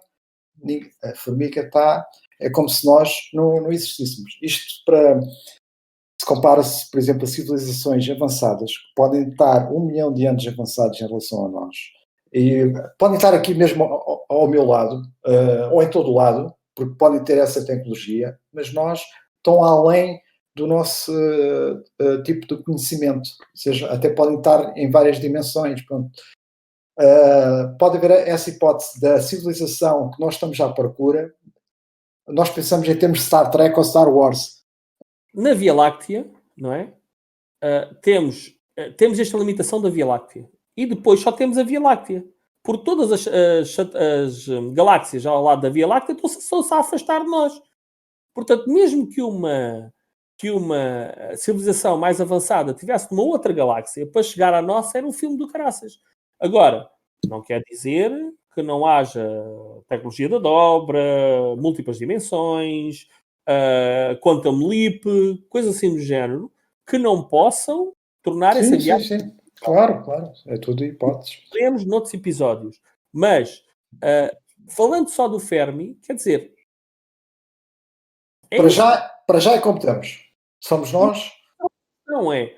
A formiga está... É como se nós não existíssemos. Isto se compara-se, por exemplo, a civilizações avançadas que podem estar 1 milhão de anos avançados em relação a nós. E podem estar aqui mesmo ao meu lado, ou em todo o lado, porque podem ter essa tecnologia, mas nós estão além do nosso tipo de conhecimento, ou seja, até podem estar em várias dimensões. Pode haver essa hipótese da civilização que nós estamos à procura. Nós pensamos em termos de Star Trek ou Star Wars.
Na Via Láctea, não é? Temos esta limitação da Via Láctea. E depois só temos a Via Láctea. Por todas as galáxias ao lado da Via Láctea estão-se a afastar de nós. Portanto, mesmo que uma civilização mais avançada tivesse uma outra galáxia, para chegar à nossa era um filme do caraças. Agora, não quer dizer que não haja tecnologia da dobra, múltiplas dimensões, quantum leap, coisas assim do género, que não possam tornar essa viagem...
Sim. Claro. É tudo hipóteses.
Veremos noutros episódios. Mas, falando só do Fermi, quer dizer...
Para já é como estamos. Somos nós.
Não é.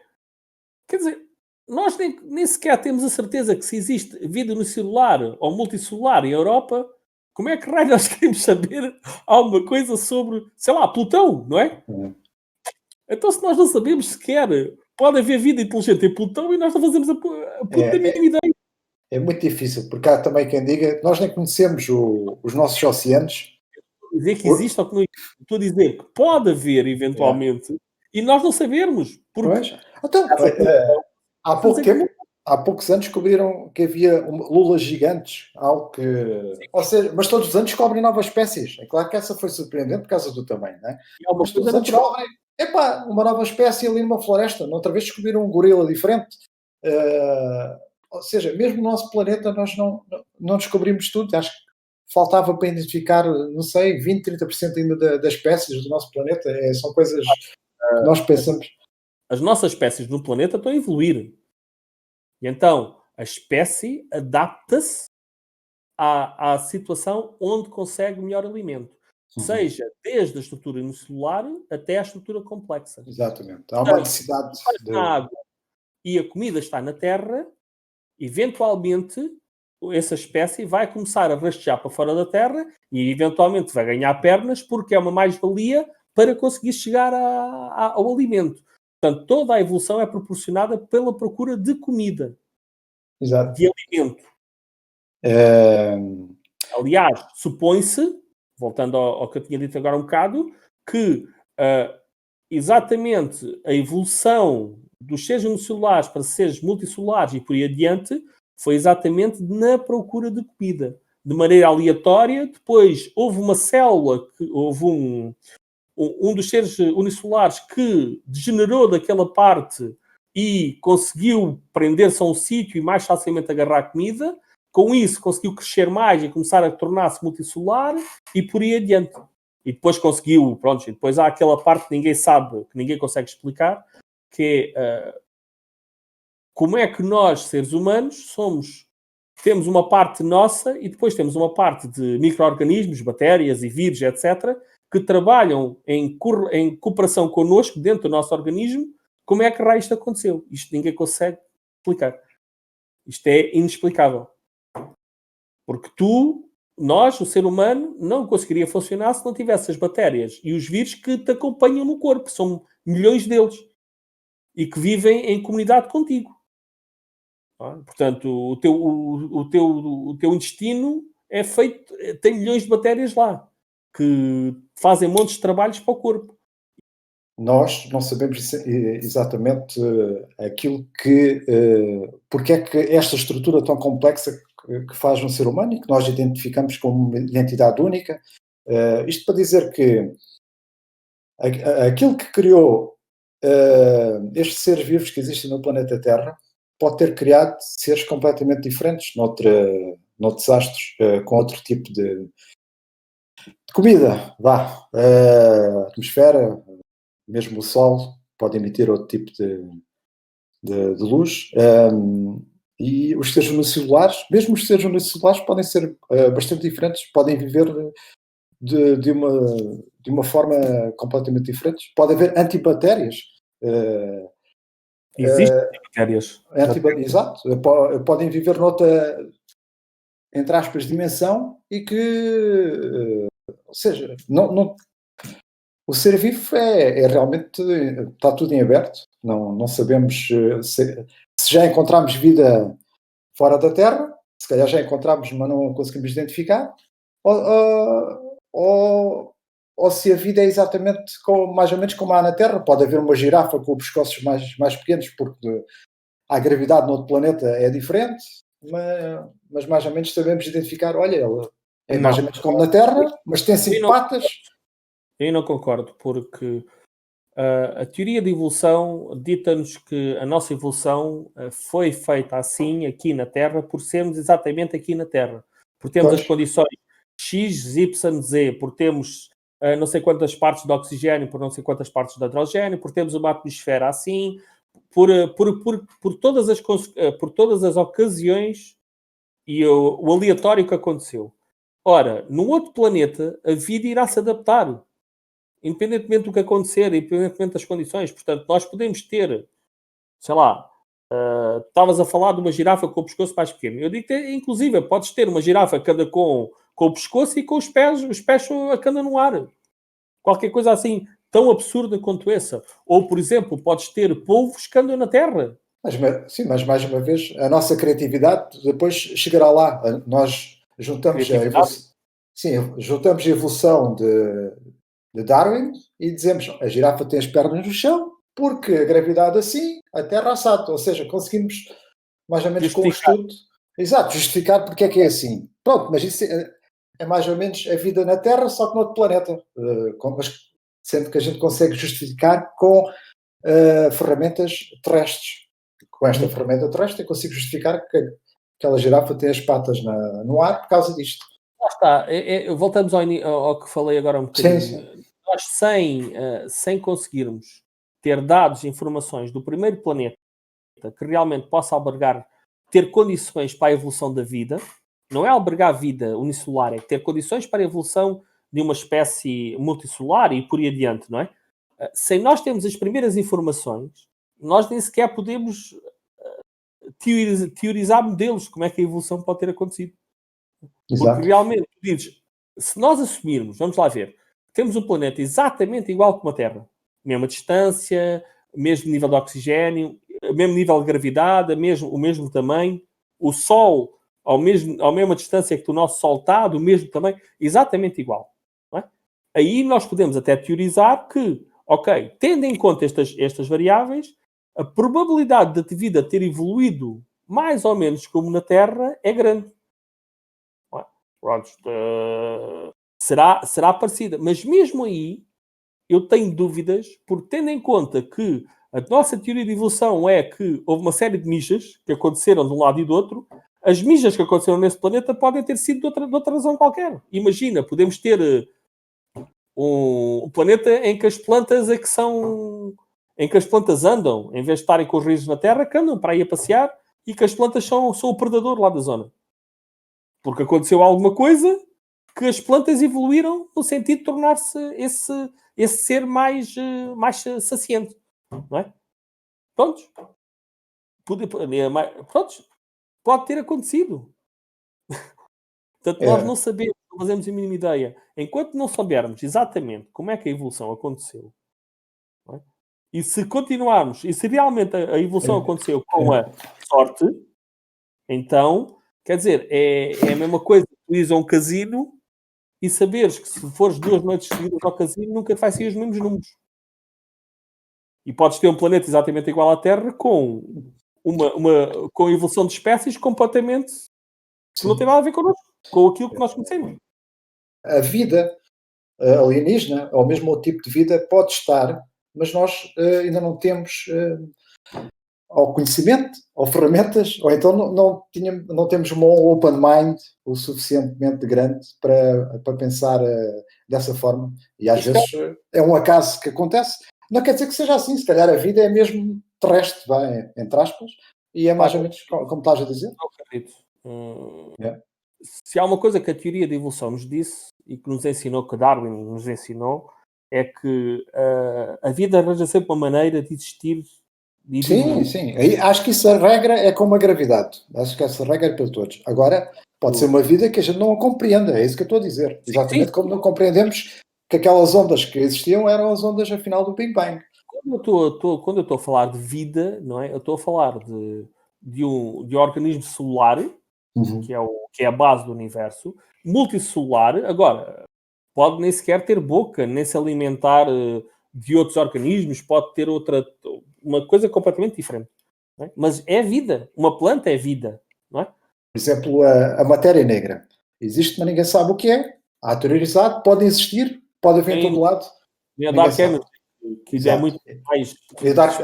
Quer dizer, nós nem sequer temos a certeza que se existe vida unicelular ou multicelular em Europa, como é que raio nós queremos saber alguma coisa sobre, sei lá, Plutão, não é? Então, se nós não sabemos sequer, pode haver vida inteligente em Plutão e nós não fazemos a puta mínima ideia.
É muito difícil, porque há também quem diga que nós nem conhecemos os nossos oceanos.
Dizer que existe ou que não existe. Estou a dizer que pode haver, eventualmente, e nós não sabermos. Porque
então, há poucos anos descobriram que havia lulas gigantes, algo que... Ou seja, mas todos os anos descobrem novas espécies. É claro que essa foi surpreendente por causa do tamanho, não é? Mas todos os anos descobrem uma nova espécie ali numa floresta. Outra vez descobriram um gorila diferente. Ou seja, mesmo no nosso planeta nós não descobrimos tudo. Acho que faltava para identificar, não sei, 20, 30% ainda das espécies do nosso planeta. São coisas que nós pensamos.
As nossas espécies no planeta estão a evoluir. E então, a espécie adapta-se à situação onde consegue melhor alimento. Seja desde a estrutura unicelular até à estrutura complexa.
Exatamente. Há uma necessidade de...
Na água e a comida está na terra, eventualmente essa espécie vai começar a rastejar para fora da terra e eventualmente vai ganhar pernas porque é uma mais-valia para conseguir chegar ao alimento. Portanto, toda a evolução é proporcionada pela procura de comida,
Exato.
de alimento. Aliás, supõe-se, voltando ao que eu tinha dito agora um bocado, que exatamente a evolução dos seres unicelulares para seres multicelulares e por aí adiante foi exatamente na procura de comida. De maneira aleatória, depois houve uma célula, houve um dos seres unicelulares que degenerou daquela parte e conseguiu prender-se a um sítio e mais facilmente agarrar comida. Com isso, conseguiu crescer mais e começar a tornar-se multicelular e por aí adiante. E depois conseguiu, pronto, e depois há aquela parte que ninguém sabe, que ninguém consegue explicar, que é como é que nós, seres humanos, temos uma parte nossa e depois temos uma parte de micro-organismos, bactérias e vírus, etc., que trabalham em cooperação connosco, dentro do nosso organismo. Como é que raio isto aconteceu? Isto ninguém consegue explicar. Isto é inexplicável. Porque nós, o ser humano, não conseguiria funcionar se não tivesse as bactérias e os vírus que te acompanham no corpo. São milhões deles. E que vivem em comunidade contigo. Portanto, o teu intestino é feito, tem milhões de bactérias lá, que fazem montes de trabalhos para o corpo.
Nós não sabemos exatamente aquilo que... porque é que esta estrutura tão complexa que faz um ser humano e que nós identificamos como uma identidade única. Isto para dizer que aquilo que criou estes seres vivos que existem no planeta Terra pode ter criado seres completamente diferentes noutros astros, com outro tipo de comida. A atmosfera, mesmo o Sol, pode emitir outro tipo de luz. E os seres unicelulares, mesmo os seres unicelulares, podem ser bastante diferentes, podem viver de uma forma completamente diferente. Pode haver antibactérias.
Existem antibactérias.
Exato. Podem viver noutra, entre aspas, dimensão e que, ou seja, o ser vivo é realmente, está tudo em aberto. Não sabemos se já encontramos vida fora da Terra, se calhar já encontramos, mas não conseguimos identificar, ou se a vida é exatamente mais ou menos como há na Terra. Pode haver uma girafa com pescoços mais pequenos, porque a gravidade no outro planeta é diferente, mas mais ou menos sabemos identificar, olha, ela é mais ou menos como na Terra, mas tem 5 patas.
Eu não concordo, porque a teoria de evolução dita-nos que a nossa evolução foi feita assim, aqui na Terra, por sermos exatamente aqui na Terra. Por termos as condições X, Y, Z, por termos não sei quantas partes de oxigênio, por não sei quantas partes de hidrogênio, por termos uma atmosfera assim, por todas as ocasiões e o aleatório que aconteceu. Ora, num outro planeta, a vida irá se adaptar. Independentemente do que acontecer, independentemente das condições. Portanto, nós podemos ter, sei lá, estavas a falar de uma girafa com o pescoço mais pequeno. Eu digo que, inclusive, podes ter uma girafa que anda com o pescoço e com os pés que andam no ar. Qualquer coisa assim tão absurda quanto essa. Ou, por exemplo, podes ter polvos que andam na terra.
Sim, mas mais uma vez, a nossa criatividade depois chegará lá. Nós juntamos juntamos a evolução de Darwin e dizemos a girafa tem as pernas no chão porque a gravidade assim, a Terra assado. Ou seja, conseguimos mais ou menos com o estudo justificar porque é que é assim. Pronto, mas isso é mais ou menos a vida na Terra, só que noutro planeta. Mas sempre que a gente consegue justificar com ferramentas terrestres. Com esta ferramenta terrestre eu consigo justificar que aquela girafa tem as patas no ar por causa disto.
Lá está. Voltamos ao que falei agora um bocadinho. Sim. Nós, sem conseguirmos ter dados e informações do primeiro planeta que realmente possa albergar, ter condições para a evolução da vida, não é albergar vida unicelular, é ter condições para a evolução de uma espécie multicelular e por aí adiante, não é? Sem nós termos as primeiras informações, nós nem sequer podemos teorizar modelos de como é que a evolução pode ter acontecido.
Exato.
Porque realmente, tu dizes, se nós assumirmos, vamos lá ver, temos um planeta exatamente igual como a Terra, mesma distância, mesmo nível de oxigênio, mesmo nível de gravidade, o mesmo tamanho, o Sol à mesma distância que o nosso Sol está, do mesmo tamanho, exatamente igual. Não é? Aí nós podemos até teorizar que, ok, tendo em conta estas variáveis, a probabilidade da vida ter evoluído mais ou menos como na Terra é grande. Não é? Pronto, será parecida. Mas mesmo aí, eu tenho dúvidas, porque tendo em conta que a nossa teoria de evolução é que houve uma série de mijas que aconteceram de um lado e do outro, as mijas que aconteceram nesse planeta podem ter sido de outra razão qualquer. Imagina, podemos ter um planeta em que as plantas em que as plantas andam, em vez de estarem com os raízes na Terra, que andam para ir a passear e que as plantas são o predador lá da zona. Porque aconteceu alguma coisa que as plantas evoluíram no sentido de tornar-se esse ser mais saciante. Não é? Prontos. Pode ter acontecido. Portanto, nós não sabemos, não fazemos a mínima ideia. Enquanto não soubermos exatamente como é que a evolução aconteceu, não é? E se continuarmos, e se realmente a evolução aconteceu com a sorte, então, quer dizer, é a mesma coisa que tu ires a um casino e saberes que se fores 2 noites seguidas ao casino, nunca vai ser os mesmos números. E podes ter um planeta exatamente igual à Terra com com a evolução de espécies completamente que não tem nada a ver connosco, com aquilo que nós conhecemos.
A vida alienígena, ou mesmo o tipo de vida, pode estar, mas nós ainda não temos ou conhecimento, ou ferramentas, ou então não temos um open mind o suficientemente grande para pensar dessa forma. E às vezes é um acaso que acontece. Não quer dizer que seja assim, se calhar a vida é mesmo terrestre, vai, entre aspas, e é mais ou menos como estás a dizer.
Não acredito. Se há uma coisa que a teoria da evolução nos disse e que nos ensinou, que Darwin nos ensinou, é que a vida arranja sempre uma maneira de existir.
Sim. Aí, acho que essa regra é como a gravidade. Acho que essa regra é para todos. Agora, pode ser uma vida que a gente não a compreenda. É isso que eu estou a dizer. Exatamente como não compreendemos que aquelas ondas que existiam eram as ondas, afinal, do Big Bang.
Quando eu estou a falar de vida, não é? Eu estou a falar de um organismo celular, que é a base do universo, multicelular. Agora, pode nem sequer ter boca, nem se alimentar de outros organismos, pode ter uma coisa completamente diferente. Não é? Mas é vida. Uma planta é vida. Não é?
Por exemplo, a matéria negra. Existe, mas ninguém sabe o que é. Há teorizado, pode existir, pode haver em todo lado.
E a Dark Energy, que é muito mais...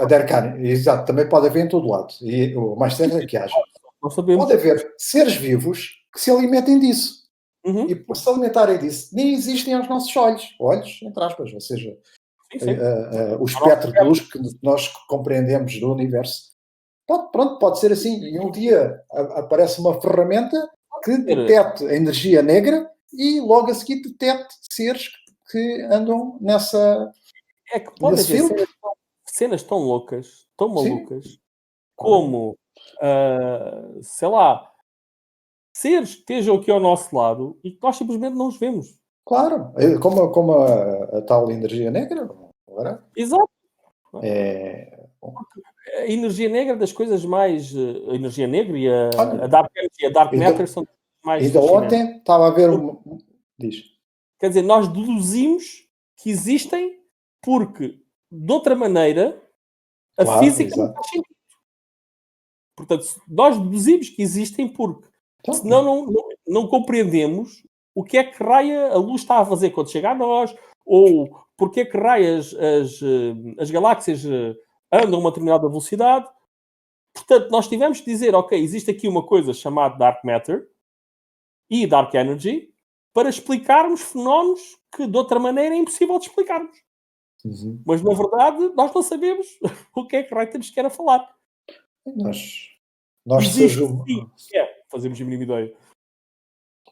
A Dark Energy, exato, também pode haver em todo lado. E o mais certo é que haja. Pode haver seres vivos que se alimentem disso. E por se alimentarem disso, nem existem aos nossos olhos, entre aspas, ou seja, o espectro de luz que nós compreendemos do universo. Pode ser assim. E um dia aparece uma ferramenta que detecte a energia negra e logo a seguir detecte seres que andam nessa...
É que pode haver cenas tão loucas, tão malucas, como, sei lá, seres que estejam aqui ao nosso lado e que nós simplesmente não os vemos.
Claro, como a tal energia negra. Agora,
exato. A energia negra das coisas mais... a energia negra e a Dark Energy e a Dark Matter são mais...
Ainda ontem estava a ver Diz.
Quer dizer, nós deduzimos que existem porque, de outra maneira, a física não faz sentido. Portanto, nós deduzimos que existem porque, senão não compreendemos o que é que raia a luz está a fazer quando chega a nós, ou porque é que raia as galáxias andam a uma determinada velocidade. Portanto, nós tivemos que dizer, ok, existe aqui uma coisa chamada Dark Matter e Dark Energy para explicarmos fenómenos que, de outra maneira, é impossível de explicarmos. Mas, na verdade, nós não sabemos o que é que raio temos que era falar.
Nós
existe, sim, fazemos a mínima ideia.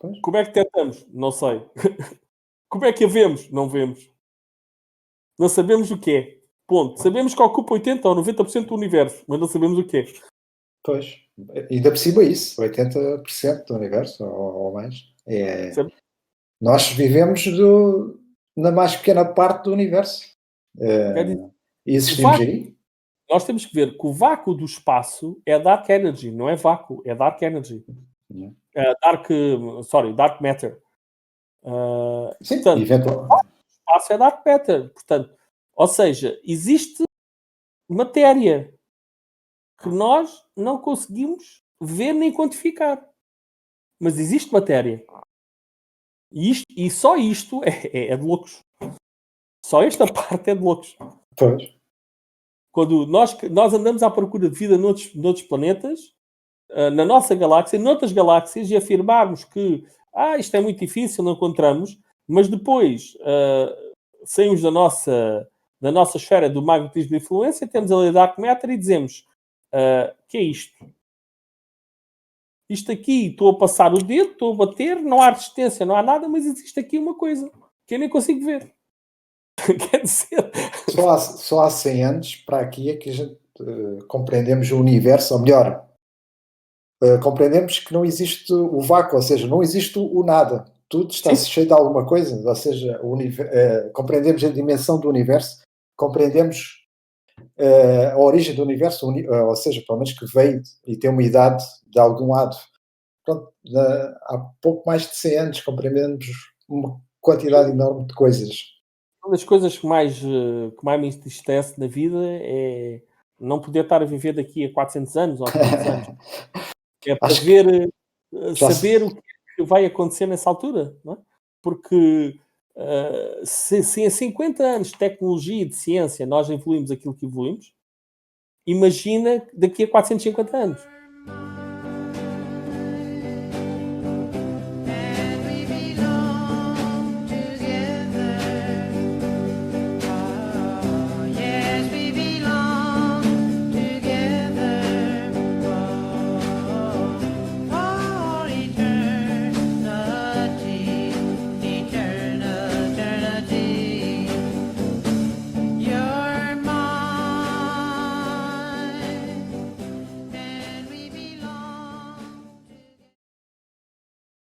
Pois.
Como é que detectamos? Não sei. Como é que a vemos? Não vemos. Não sabemos o que é. Ponto. Sabemos que ocupa 80% ou 90% do universo, mas não sabemos o que é.
Pois. Ainda por cima isso, 80% do universo ou mais.
Sabe?
Nós vivemos na mais pequena parte do universo.
Quer dizer,
E existimos
o
aí.
nós temos que ver que o vácuo do espaço é dark energy, não é vácuo, é dark energy.
Yeah.
Dark matter.
Sim,
Portanto,
eventualmente.
o espaço é dark matter. Portanto, ou seja, existe matéria que nós não conseguimos ver nem quantificar. Mas existe matéria. E só isto é de loucos. Só esta parte é de loucos.
Pois.
Quando nós andamos à procura de vida noutros planetas, na nossa galáxia, noutras galáxias, e afirmarmos que isto é muito difícil, não encontramos, mas depois saímos da nossa esfera do magnetismo de influência, temos a lei da Dark Matter e dizemos que é isto? Isto aqui, estou a passar o dedo, estou a bater, não há resistência, não há nada, mas existe aqui uma coisa que eu nem consigo ver. Quer dizer...
Só há 100 anos para aqui é que a gente compreendemos o universo, ou melhor, compreendemos que não existe o vácuo, ou seja, não existe o nada. Tudo está cheio de alguma coisa, ou seja, compreendemos a dimensão do universo, compreendemos a origem do universo, ou seja, pelo menos que veio e tem uma idade de algum lado. Pronto, há pouco mais de 100 anos compreendemos uma quantidade enorme de coisas.
Uma das coisas que mais me entristece na vida é não poder estar a viver daqui a 400 anos ou 500 anos. É para ver, saber o que vai acontecer nessa altura, não é? Porque se em 50 anos de tecnologia e de ciência nós evoluímos aquilo que evoluímos, imagina daqui a 450 anos.